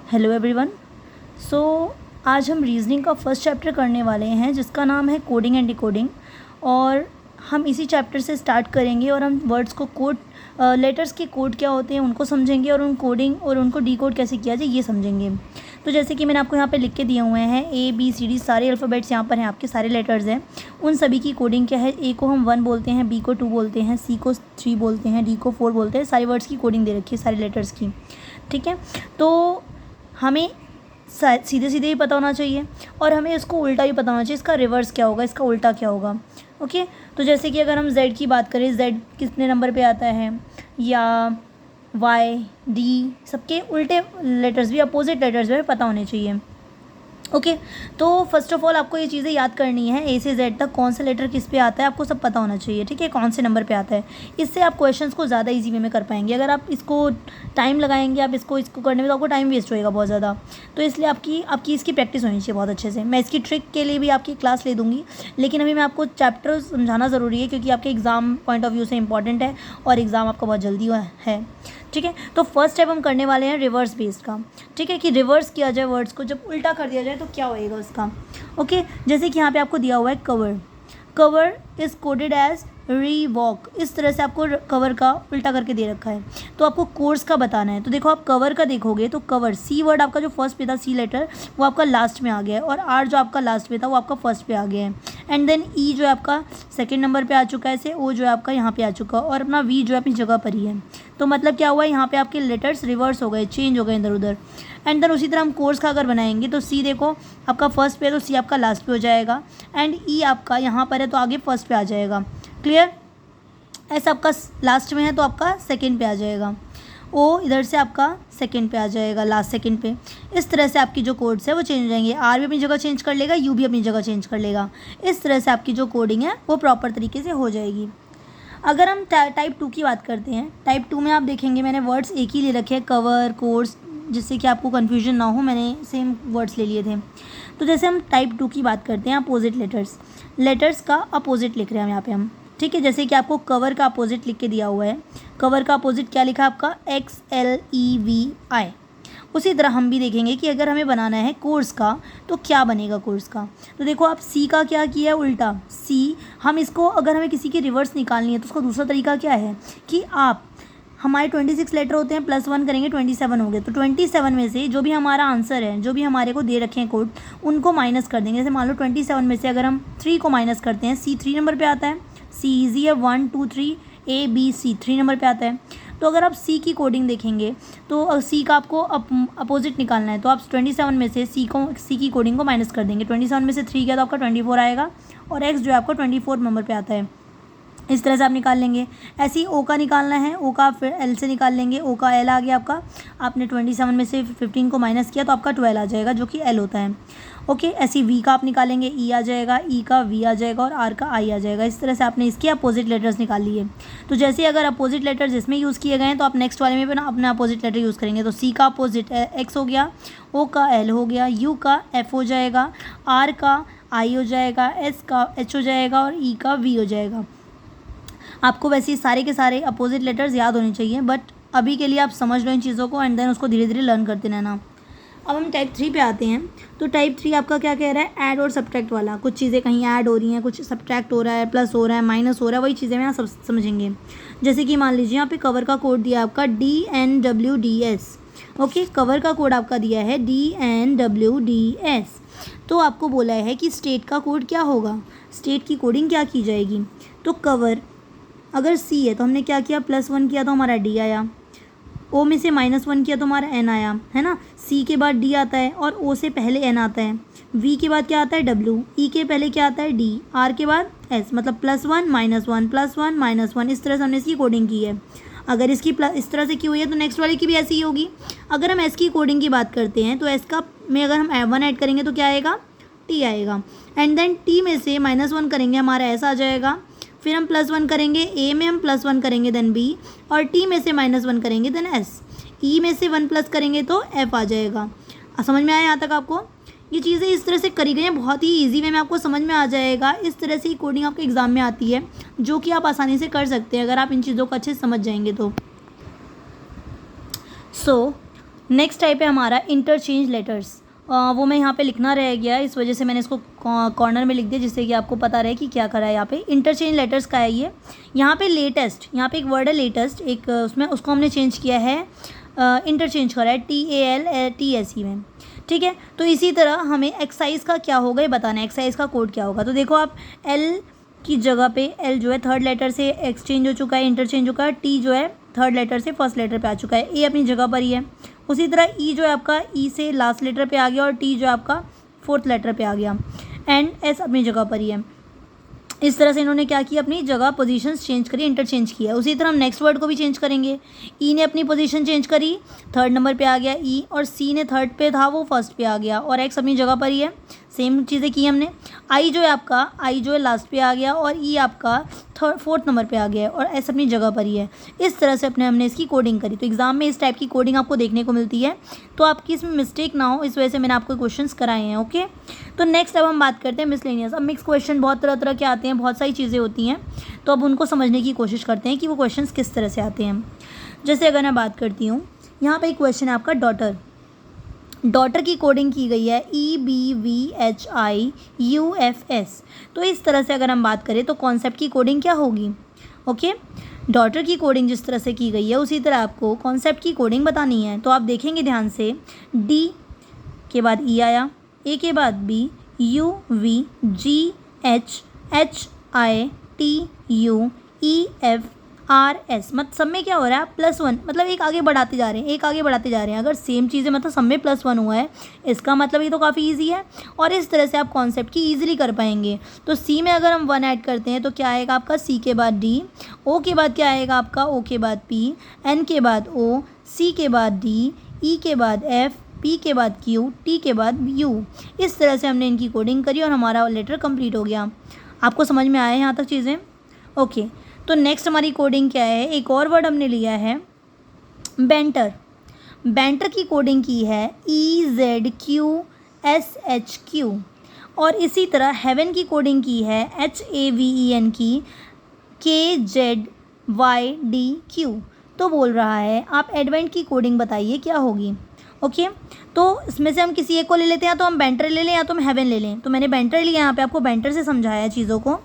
Hello everyone. सो आज हम reasoning का फर्स्ट चैप्टर करने वाले हैं जिसका नाम है कोडिंग एंड डिकोडिंग। और हम इसी चैप्टर से स्टार्ट करेंगे और हम वर्ड्स को कोड लेटर्स के कोड क्या होते हैं उनको समझेंगे और उन कोडिंग और उनको डिकोड कैसे किया जाए ये समझेंगे। तो जैसे कि मैंने आपको यहाँ पे लिख के दिए हुए हैं ABCD सारे अल्फ़ाबेट्स यहाँ पर हैं, आपके सारे लेटर्स हैं। उन सभी की कोडिंग क्या है, A को हम 1 बोलते हैं, B को 2 बोलते हैं, C को 3 बोलते हैं, D को 4 बोलते हैं। सारे वर्ड्स की कोडिंग दे रखी है सारे लेटर्स की, ठीक है। तो हमें सीधे सीधे ही पता होना चाहिए और हमें इसको उल्टा भी पता होना चाहिए, इसका रिवर्स क्या होगा, इसका उल्टा क्या होगा। ओके, तो जैसे कि अगर हम Z की बात करें, Z कितने नंबर पे आता है, या Y D सबके उल्टे लेटर्स भी, अपोजिट लेटर्स भी पता होने चाहिए। ओके, तो फर्स्ट ऑफ ऑल आपको ये चीज़ें याद करनी है, A से Z तक कौन सा लेटर किस पे आता है आपको सब पता होना चाहिए, ठीक है, कौन से नंबर पे आता है। इससे आप क्वेश्चंस को ज़्यादा इजी वे में कर पाएंगे। अगर आप इसको टाइम लगाएंगे, आप इसको करने में, तो आपको टाइम वेस्ट होएगा बहुत ज़्यादा। तो इसलिए आपकी इसकी प्रैक्टिस होनी चाहिए बहुत अच्छे से। मैं इसकी ट्रिक के लिए भी आपकी क्लास ले दूँगी, लेकिन अभी मैं आपको चैप्टर समझाना ज़रूरी है क्योंकि आपके एग्ज़ाम पॉइंट ऑफ व्यू से इंपॉर्टेंट है और एग्ज़ाम आपका बहुत जल्दी है, ठीक है। तो फर्स्ट स्टेप हम करने वाले हैं रिवर्स बेस्ड का, ठीक है, कि रिवर्स किया जाए वर्ड्स को, जब उल्टा कर दिया जाए तो क्या होएगा उसका। ओके, जैसे कि यहाँ पे आपको दिया हुआ है कवर इज़ कोडेड एज रीवॉक। इस तरह से आपको कवर का उल्टा करके दे रखा है, तो आपको कोर्स का बताना है। तो देखो, आप कवर का देखोगे तो कवर C वर्ड आपका जो फर्स्ट पे था, C लेटर, वो आपका लास्ट में आ गया है, और R जो आपका लास्ट पे था वो आपका फर्स्ट पे आ गया है। एंड देन E जो है आपका सेकंड नंबर पे आ चुका है, ऐसे O जो है आपका यहाँ पे आ चुका है, और अपना V जो है अपनी जगह पर ही है। तो मतलब क्या हुआ, यहाँ पे आपके लेटर्स रिवर्स हो गए, चेंज हो गए इधर उधर। एंड देन उसी तरह हम कोर्स का अगर बनाएंगे तो C देखो आपका फर्स्ट पे है तो C आपका लास्ट पे हो जाएगा, एंड E आपका यहाँ पर है तो आगे फर्स्ट पे आ जाएगा। क्लियर? ऐसा आपका लास्ट में है तो आपका सेकंड पे आ जाएगा, O इधर से आपका सेकंड पे आ जाएगा, लास्ट सेकंड पे। इस तरह से आपकी जो कोड्स है वो चेंज हो जाएंगे। R भी अपनी जगह चेंज कर लेगा, U भी अपनी जगह चेंज कर लेगा। इस तरह से आपकी जो कोडिंग है वो प्रॉपर तरीके से हो जाएगी। अगर हम टाइप 2 की बात करते हैं, टाइप 2 में आप देखेंगे मैंने वर्ड्स एक ही ले रखे हैं, कवर, कोर्स, जिससे कि आपको कन्फ्यूजन ना हो, मैंने सेम वर्ड्स ले लिए थे। तो जैसे हम टाइप 2 की बात करते हैं, अपोजिट लेटर्स का अपोजिट लिख रहे हैं यहाँ पे हम, ठीक है। जैसे कि आपको कवर का अपोजिट लिख के दिया हुआ है, कवर का अपोजिट क्या लिखा है आपका, XLEVI। उसी तरह हम भी देखेंगे कि अगर हमें बनाना है कोर्स का तो क्या बनेगा कोर्स का। तो देखो, आप C का क्या किया है, उल्टा C। हम इसको, अगर हमें किसी की रिवर्स निकालनी है तो उसका दूसरा तरीका क्या है कि आप, हमारे 26 लेटर होते हैं, +1 करेंगे 27 हो गए, तो 27 में से जो भी हमारा आंसर है, जो भी हमारे को दे रखे हैं कोड, उनको माइनस कर देंगे। जैसे मान लो 27 में से अगर हम 3 को माइनस करते हैं, C 3 नंबर पे आता है, C ईजी है, 1 2 3, A B C 3 नंबर पे आता है। तो अगर आप C की कोडिंग देखेंगे तो C का आपको अपोजिट निकालना है, तो आप 27 में से C की कोडिंग को माइनस कर देंगे। 27 में से 3 गया तो आपका 24 आएगा, और X जो है आपको 24 नंबर पे आता है। इस तरह से आप निकाल लेंगे। ऐसे ही O का निकालना है, O का फिर L से निकाल लेंगे, O का L आ गया आपका, आपने 27 में से 15 को माइनस किया तो आपका 12 आ जाएगा, जो कि L होता है। ओके, ऐसे ही V का आप निकालेंगे, E आ जाएगा, E का V आ जाएगा, और R का I आ जाएगा। इस तरह से आपने इसके अपोजिट लेटर्स निकाल लिए। तो जैसे अगर अपोजिट लेटर्स इसमें यूज़ किए गए हैं तो आप नेक्स्ट वाले में भी ना अपना अपोजिट लेटर यूज़ करेंगे। तो C का अपोजिट X हो गया, O का L हो गया, U का F हो जाएगा, R का I हो जाएगा, S का H हो जाएगा, और E का V हो जाएगा। आपको वैसे सारे के सारे अपोजिट लेटर्स याद होने चाहिए, बट अभी के लिए आप समझ लो इन चीज़ों को, एंड देन उसको धीरे धीरे लर्न करते रहना। अब हम टाइप 3 पे आते हैं। तो टाइप 3 आपका क्या कह रहा है, ऐड और सब्ट्रैक्ट वाला। कुछ चीज़ें कहीं ऐड हो रही हैं, कुछ सब्ट्रैक्ट हो रहा है, प्लस हो रहा है, माइनस हो रहा है, वही चीज़ें हम यहाँ समझेंगे। जैसे कि मान लीजिए यहाँ पे कवर का कोड दिया आपका DNWDS। ओके, कवर का कोड आपका दिया है DNWDS। तो आपको बोला है कि स्टेट का कोड क्या होगा, स्टेट की कोडिंग क्या की जाएगी। तो कवर अगर C है तो हमने क्या किया, +1 किया तो हमारा D आया, O में से -1 किया तो हमारा N आया, है ना। C के बाद D आता है, और O से पहले N आता है। V के बाद क्या आता है, W। E के पहले क्या आता है, D। R के बाद S, मतलब +1 -1 +1 -1। इस तरह से हमने इसकी कोडिंग की है। अगर इसकी इस तरह से की हुई है तो नेक्स्ट वाले की भी ऐसी ही होगी। अगर हम S की कोडिंग की बात करते हैं तो S का में अगर हम 1 ऐड करेंगे तो क्या आएगा, T आएगा। एंड देन T में से -1 करेंगे, हमारा S आ जाएगा। फिर हम +1 करेंगे, A में हम +1 करेंगे देन B, और T में से -1 करेंगे देन S। E में से 1 प्लस करेंगे तो F आ जाएगा। समझ में आया यहाँ तक आपको? ये चीज़ें इस तरह से करी गई हैं, बहुत ही ईजी वे में आपको समझ में आ जाएगा। इस तरह से ही कोडिंग आपके एग्ज़ाम में आती है, जो कि आप आसानी से कर सकते हैं अगर आप इन चीज़ों को अच्छे से समझ जाएंगे तो। नेक्स्ट टाइप है हमारा इंटरचेंज लेटर्स। वो मैं यहाँ पे लिखना रह गया, इस वजह से मैंने इसको कॉर्नर में लिख दिया जिससे कि आपको पता रहे कि क्या करा है यहाँ पे। इंटरचेंज लेटर्स का है ये। यहाँ पे लेटेस्ट, यहाँ पे एक वर्ड है लेटेस्ट, एक उसमें उसको हमने चेंज किया है, इंटरचेंज करा है TALTSE में, ठीक है। तो इसी तरह हमें एक्साइज का क्या होगा ये बताना है, एक्साइज का कोड क्या होगा। तो देखो आप L की जगह पे L जो है थर्ड लेटर से एक्सचेंज हो चुका है, इंटरचेंज हो चुका है। T जो है थर्ड लेटर से फर्स्ट लेटर पे आ चुका है। A अपनी जगह पर ही है। उसी तरह E जो है आपका E से लास्ट लेटर पे आ गया और T जो है आपका फोर्थ लेटर पे आ गया। एंड S अपनी जगह पर ही है। इस तरह से इन्होंने क्या किया, अपनी जगह पोजीशंस चेंज करी, इंटरचेंज किया। उसी तरह हम नेक्स्ट वर्ड को भी चेंज करेंगे। ई ने अपनी पोजीशन चेंज करी, थर्ड नंबर पे आ गया ई, और सी ने थर्ड पे था वो फर्स्ट पे आ गया, और एक्स अपनी जगह पर ही है। सेम चीज़ें की हमने। आई जो है आपका, आई जो है लास्ट पे आ गया, और ई आपका फोर्थ नंबर पे आ गया है, और एस अपनी जगह पर ही है। इस तरह से हमने इसकी कोडिंग करी। तो एग्जाम में इस टाइप की कोडिंग आपको देखने को मिलती है, तो आपकी इसमें मिस्टेक ना हो इस वजह से मैंने आपको क्वेश्चंस कराए हैं। ओके, तो नेक्स्ट अब हम बात करते हैं मिसलेनियस। अब मिक्स क्वेश्चन बहुत तरह तरह के आते हैं, बहुत सारी चीज़ें होती हैं, तो अब उनको समझने की कोशिश करते हैं कि वो क्वेश्चंस किस तरह से आते हैं। जैसे अगर मैं बात करती हूँ, यहाँ पे एक क्वेश्चन है आपका डॉटर। डॉटर की कोडिंग की गई है EBVHIUFS। तो इस तरह से अगर हम बात करें तो कॉन्सेप्ट की कोडिंग क्या होगी। ओके, डॉटर की कोडिंग जिस तरह से की गई है उसी तरह आपको कॉन्सेप्ट की कोडिंग बतानी है। तो आप देखेंगे ध्यान से, D के बाद E आया, A के बाद B, UVGHITUEFRS। मतलब सब में क्या हो रहा है, +1, मतलब एक आगे बढ़ाते जा रहे हैं, एक आगे बढ़ाते जा रहे हैं। अगर सेम चीज़ें मतलब सब में +1 हुआ है, इसका मतलब ये तो काफ़ी इजी है, और इस तरह से आप कॉन्सेप्ट की ईजिली कर पाएंगे। तो C में अगर हम 1 ऐड करते हैं तो क्या आएगा आपका, C के बाद D, O के बाद क्या आएगा आपका, O के बाद P, N के बाद O, C के बाद D, E के बाद F, P के बाद Q, T के बाद U। इस तरह से हमने इनकी कोडिंग करी और हमारा लेटर कंप्लीट हो गया। आपको समझ में आया यहाँ तक चीज़ें। ओके, तो नेक्स्ट हमारी कोडिंग क्या है, एक और वर्ड हमने लिया है बेंटर। बेंटर की कोडिंग की है EZQSHQ, और इसी तरह हेवन की कोडिंग की है HAVEN की KZYDQ। तो बोल रहा है आप एडवेंट की कोडिंग बताइए क्या होगी। ओके, तो इसमें से हम किसी एक को ले लेते हैं, तो हम बेंटर ले लें या तो हम हेवन ले लें। तो मैंने बेंटर लिया, यहाँ पे आपको बेंटर से समझाया है चीज़ों को।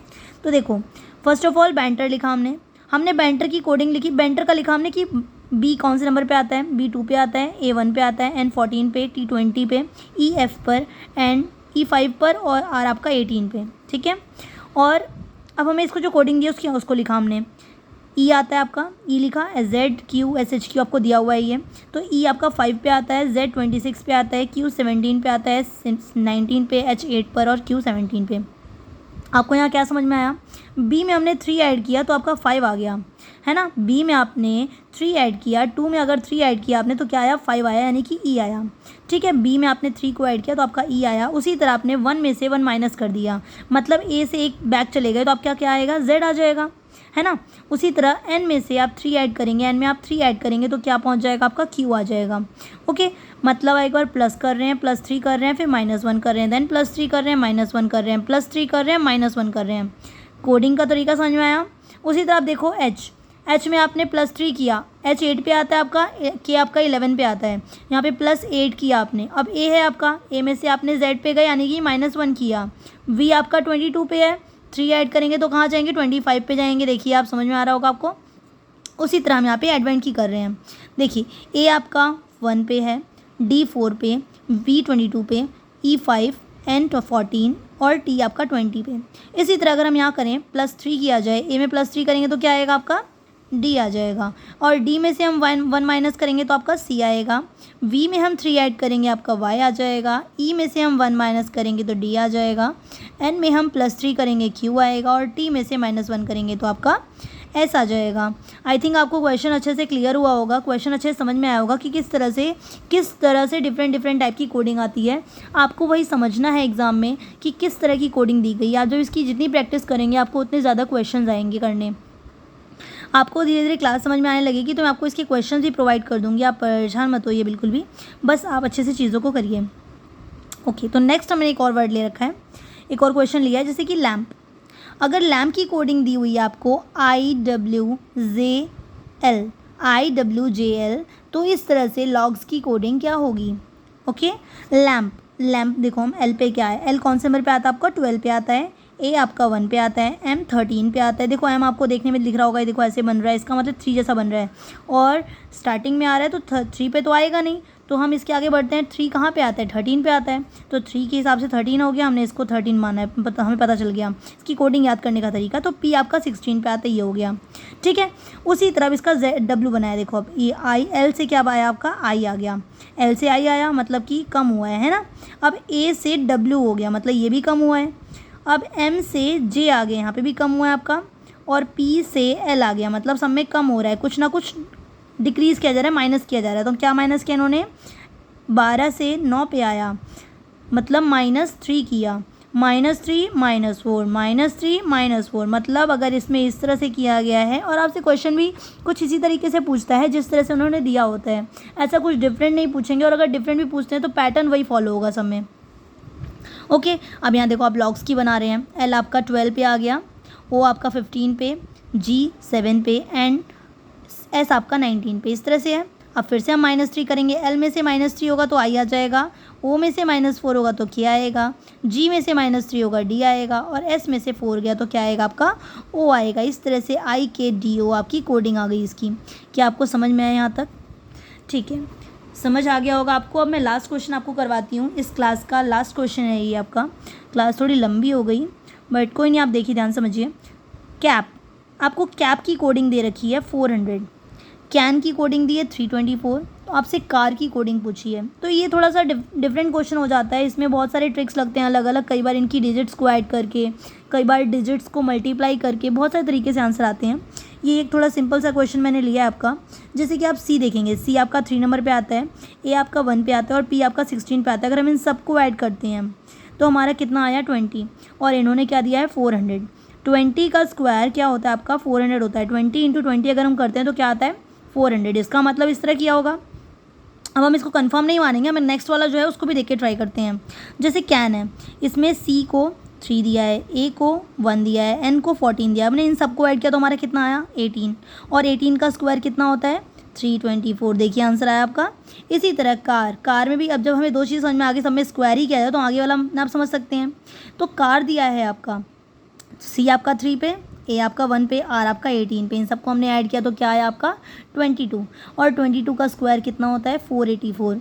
तो देखो, फर्स्ट ऑफ ऑल बेंटर लिखा हमने बेंटर की कोडिंग लिखी। बेंटर का लिखा हमने कि B कौन से नंबर पे आता है, B 2 पे आता है, A 1 पे आता है, N 14 पे, T 20 पे, E F पर, N E 5 पर, और R आपका 18 पे, ठीक है। और अब हमें इसको जो कोडिंग दी है उसको लिखा हमने। E आता है आपका, E लिखा, ZQSHQ आपको दिया हुआ है ये। तो E आपका 5 पे आता है, Z 26 पे आता है, Q 17 पे आता है, 19 पे, H 8 पर, और Q 17 पे। आपको यहाँ क्या समझ में आया, B में हमने 3 ऐड किया तो आपका 5 आ गया, है ना। B में आपने 3 ऐड किया, 2 में अगर 3 ऐड किया आपने तो क्या आया, 5 आया, यानी कि E आया, ठीक है। B में आपने 3 को ऐड किया तो आपका E आया। उसी तरह आपने 1 में से 1 माइनस कर दिया, मतलब A से एक बैक चले गए तो आपका क्या आएगा, Z आ जाएगा, है ना। उसी तरह N में से आप 3 ऐड करेंगे, N में आप 3 ऐड करेंगे तो क्या पहुंच जाएगा आपका, Q आ जाएगा। ओके, मतलब एक बार प्लस कर रहे हैं, +3 कर रहे हैं, फिर -1 कर रहे हैं, देन +3 कर रहे हैं, -1 कर रहे हैं, +3 कर रहे हैं, -1 कर रहे हैं। कोडिंग का तरीका समझ में आया। उसी तरह आप देखो H में आपने +3 किया, H 8 पे आता है आपका, K आपका 11 पे आता है, यहाँ पे +8 किया आपने। अब A है आपका, A में से आपने Z पे गए यानी कि -1 किया। V आपका 22 पे है, 3 ऐड करेंगे तो कहाँ जाएंगे, 25 पे जाएंगे। देखिए आप समझ में आ रहा होगा आपको। उसी तरह हम यहाँ पे एडवेंट की कर रहे हैं। देखिए A आपका 1 पे है, D 4 पे, V 22 पे, E 5, N 14 और T आपका 20 पे। इसी तरह अगर हम यहाँ करें +3 किया जाए, A में +3 करेंगे तो क्या आएगा आपका, D आ जाएगा, और D में से हम 1 माइनस करेंगे तो आपका C आएगा। V में हम 3 ऐड करेंगे आपका Y आ जाएगा। E में से हम 1 माइनस करेंगे तो D आ जाएगा। N में हम +3 करेंगे Q आएगा, और T में से -1 करेंगे तो आपका S आ जाएगा। आई थिंक आपको क्वेश्चन अच्छे से क्लियर हुआ होगा, क्वेश्चन अच्छे से समझ में आया होगा कि किस तरह से डिफरेंट टाइप की कोडिंग आती है। आपको वही समझना है एग्जाम में कि किस तरह की कोडिंग दी गई है। आप जब इसकी जितनी प्रैक्टिस करेंगे आपको उतने ज़्यादा क्वेश्चन आएंगे करने। आपको धीरे धीरे क्लास समझ में आने लगेगी तो मैं आपको इसके क्वेश्चन भी प्रोवाइड कर दूँगी, आप परेशान मत होइए बिल्कुल भी, बस आप अच्छे से चीज़ों को करिए। ओके, तो नेक्स्ट हमने एक और वर्ड ले रखा है, एक और क्वेश्चन लिया है, जैसे कि लैम्प। अगर लैम्प की कोडिंग दी हुई है आपको IWZL, IWJL, तो इस तरह से लॉग्स की कोडिंग क्या होगी। ओके, लैम्प, लैम्प देखो हम L पे क्या है, L कौन से नंबर पे आता है आपका 12 पे आता है, A आपका 1 पे आता है, M 13 पे आता है। देखो M आपको देखने में दिख रहा होगा, देखो ऐसे बन रहा है, इसका मतलब 3 जैसा बन रहा है, और स्टार्टिंग में आ रहा है तो 3 पे तो आएगा नहीं, तो हम इसके आगे बढ़ते हैं। 3 कहाँ पे आता है, 13 पे आता है, तो 3 के हिसाब से 13 हो गया, हमने इसको 13 माना है, हमें पता चल गया इसकी कोडिंग याद करने का तरीका। तो P आपका 16 पे आता है, ये हो गया, ठीक है। उसी तरह अब इसका W बनाया, देखो अब ये L से क्या आया आपका I आ गया, L से I आया मतलब कि कम हुआ है ना। अब A से W हो गया मतलब ये भी कम हुआ है। अब M से J आ गया, यहाँ पे भी कम हुआ है आपका, और P से L आ गया मतलब सब में कम हो रहा है, कुछ ना कुछ डिक्रीज़ किया जा रहा है, माइनस किया जा रहा है। तो क्या माइनस किया इन्होंने, 12 से 9 पे आया मतलब -3 किया, -3 -4 -3 -4, मतलब अगर इसमें इस तरह से किया गया है, और आपसे क्वेश्चन भी कुछ इसी तरीके से पूछता है जिस तरह से उन्होंने दिया होता है, ऐसा कुछ डिफरेंट नहीं पूछेंगे, और अगर डिफरेंट भी पूछते हैं तो पैटर्न वही फॉलो होगा सब में। ओके, अब यहाँ देखो आप लॉग्स की बना रहे हैं। L आपका 12 पे आ गया, O आपका 15 पे, G 7 पे, एंड S आपका 19 पे, इस तरह से है। अब फिर से हम -3 करेंगे, L में से -3 होगा तो I आ जाएगा, O में से -4 होगा तो K आएगा, G में से -3 होगा D आएगा, और S में से 4 गया तो क्या आएगा आपका O आएगा। इस तरह से IKDO आपकी कोडिंग आ गई इसकी। क्या आपको समझ में आया यहाँ तक, ठीक है, समझ आ गया होगा आपको। अब मैं लास्ट क्वेश्चन आपको करवाती हूँ, इस क्लास का लास्ट क्वेश्चन है ये आपका। क्लास थोड़ी लंबी हो गई बट कोई नहीं, आप देखिए ध्यान समझिए। कैप, आपको कैप की कोडिंग दे रखी है 400, कैन की कोडिंग दी है 324, तो आपसे कार की कोडिंग पूछी है। तो ये थोड़ा सा डिफरेंट क्वेश्चन हो जाता है, इसमें बहुत सारे ट्रिक्स लगते हैं अलग अलग, कई बार इनकी डिजिट्स को ऐड करके, कई बार डिजिट्स को मल्टीप्लाई करके, बहुत सारे तरीके से आंसर आते हैं। ये एक थोड़ा सिंपल सा क्वेश्चन मैंने लिया है आपका। जैसे कि आप सी देखेंगे, सी आपका 3 नंबर पे आता है, ए आपका 1 पे आता है, और पी आपका 16 पे आता है। अगर हम इन सबको ऐड करते हैं तो हमारा कितना आया 20, और इन्होंने क्या दिया है 400। 20 का स्क्वायर क्या होता है आपका 400 होता है, 20 × 20 अगर हम करते हैं तो क्या आता है 400। इसका मतलब इस तरह किया होगा। अब हम इसको कंफर्म नहीं मानेंगे, हमें नेक्स्ट वाला जो है उसको भी देख के ट्राई करते हैं। जैसे कैन है, इसमें सी को 3 दिया है, ए को 1 दिया है, एन को 14 दिया है, हमने इन सबको ऐड किया तो हमारा कितना आया 18, और 18 का स्क्वायर कितना होता है 324। देखिए आंसर आया आपका। इसी तरह कार में भी अब जब हमें दो चीज़ समझ में आ गई, सब में स्क्वायर ही किया जाए तो आगे वाला आप समझ सकते हैं। तो कार दिया है आपका, सी आपका 3 पे, ए आपका 1 पे, आर आपका 18 पे, इन सबको हमने ऐड किया तो क्या आया आपका 22, और 22 का स्क्वायर कितना होता है 484।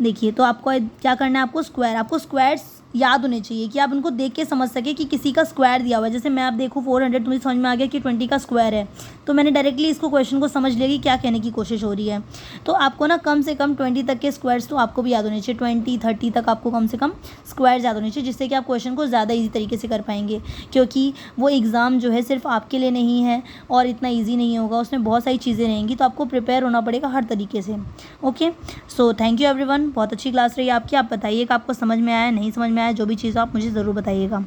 देखिए तो आपको क्या करना है, आपको स्क्वायर्स याद होने चाहिए कि आप उनको देख के समझ सके कि किसी का स्क्वायर दिया हुआ है। जैसे मैं आप देखूँ 400, मुझे समझ में आ गया कि 20 का स्क्वायर है, तो मैंने डायरेक्टली इसको क्वेश्चन को समझ लिया कि क्या कहने की कोशिश हो रही है। तो आपको ना कम से कम 20 तक के स्क्वायर्स तो आपको भी याद होने चाहिए, 20 30 तक आपको कम से कम स्क्वायर्स याद होने चाहिए, जिससे कि आप क्वेश्चन को ज़्यादा ईजी तरीके से कर पाएंगे। क्योंकि वो एग्ज़ाम जो है सिर्फ आपके लिए नहीं है और इतना ईजी नहीं होगा, उसमें बहुत सारी चीज़ें रहेंगी, तो आपको प्रिपेयर होना पड़ेगा हर तरीके से। Okay, so thank you everyone, बहुत अच्छी क्लास रही आपकी। आप बताइए कि आपको समझ में आया, नहीं समझ में आया, जो भी चीज़ आप मुझे ज़रूर बताइएगा।